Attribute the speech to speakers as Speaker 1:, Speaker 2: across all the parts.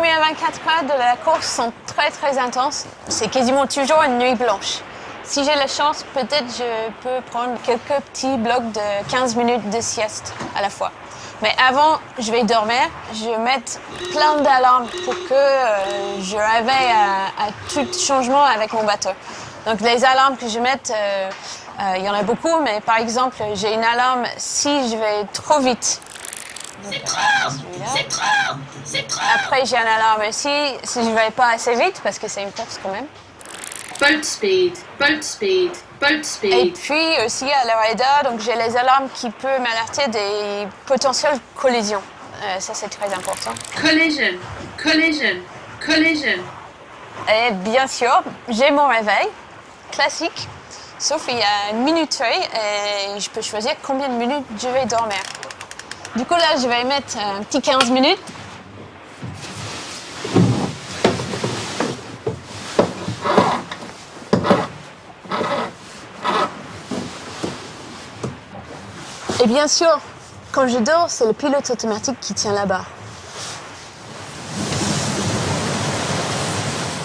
Speaker 1: premières 24 heures de la course sont très intenses. C'est quasiment toujours une nuit blanche. Si j'ai la chance, peut-être je peux prendre quelques petits blocs de 15 minutes de sieste à la fois. Mais avant, je vais dormir, je vais mettre plein d'alarmes pour que je réveille à tout changement avec mon bateau. Donc les alarmes que je mets, il y en a beaucoup, mais par exemple, j'ai une alarme si je vais trop vite.
Speaker 2: C'est trop.
Speaker 1: Après, j'ai une alarme aussi si je ne vais pas assez vite, parce que c'est une course quand même.
Speaker 2: Boat speed.
Speaker 1: Et puis aussi à la radar, donc j'ai les alarmes qui peuvent m'alerter des potentielles collisions. Ça, c'est très important.
Speaker 2: Collision.
Speaker 1: Et bien sûr, j'ai mon réveil, classique, sauf il y a une minuterie et je peux choisir combien de minutes je vais dormir. Du coup, là, je vais mettre un petit 15 minutes. Et bien sûr, quand je dors, c'est le pilote automatique qui tient la barre.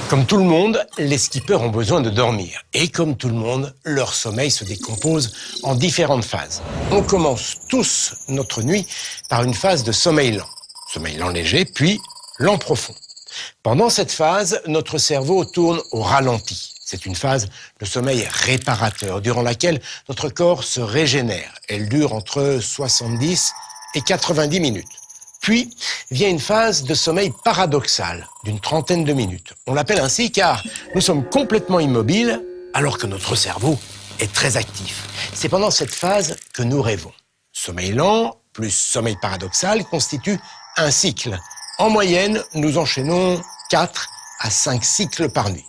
Speaker 3: Comme tout le monde, les skippers ont besoin de dormir. Et comme tout le monde, leur sommeil se décompose en différentes phases. On commence tous notre nuit par une phase de sommeil lent. Sommeil lent léger, puis lent profond. Pendant cette phase, notre cerveau tourne au ralenti. C'est une phase de sommeil réparateur, durant laquelle notre corps se régénère. Elle dure entre 70 et 90 minutes. Puis vient une phase de sommeil paradoxal, d'une trentaine de minutes. On l'appelle ainsi car nous sommes complètement immobiles alors que notre cerveau est très actif. C'est pendant cette phase que nous rêvons. Sommeil lent plus sommeil paradoxal constitue un cycle. En moyenne, nous enchaînons 4 à 5 cycles par nuit.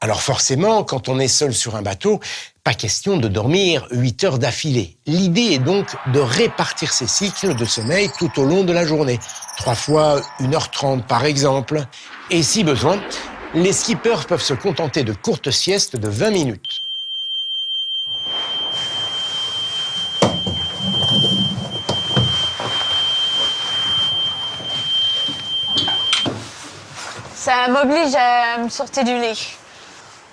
Speaker 3: Alors forcément, quand on est seul sur un bateau, pas question de dormir 8 heures d'affilée. L'idée est donc de répartir ces cycles de sommeil tout au long de la journée. 3 fois 1h30 par exemple. Et si besoin, les skippers peuvent se contenter de courtes siestes de 20 minutes.
Speaker 1: Ça m'oblige à me sortir du lit.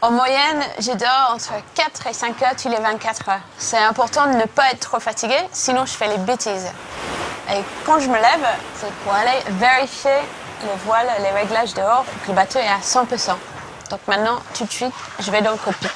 Speaker 1: En moyenne, je dors entre 4 et 5 heures tous les 24 heures. C'est important de ne pas être trop fatigué, sinon je fais les bêtises. Et quand je me lève, c'est pour aller vérifier les voiles, les réglages dehors pour que le bateau est à 100%. Donc maintenant, tout de suite, je vais dans le cockpit.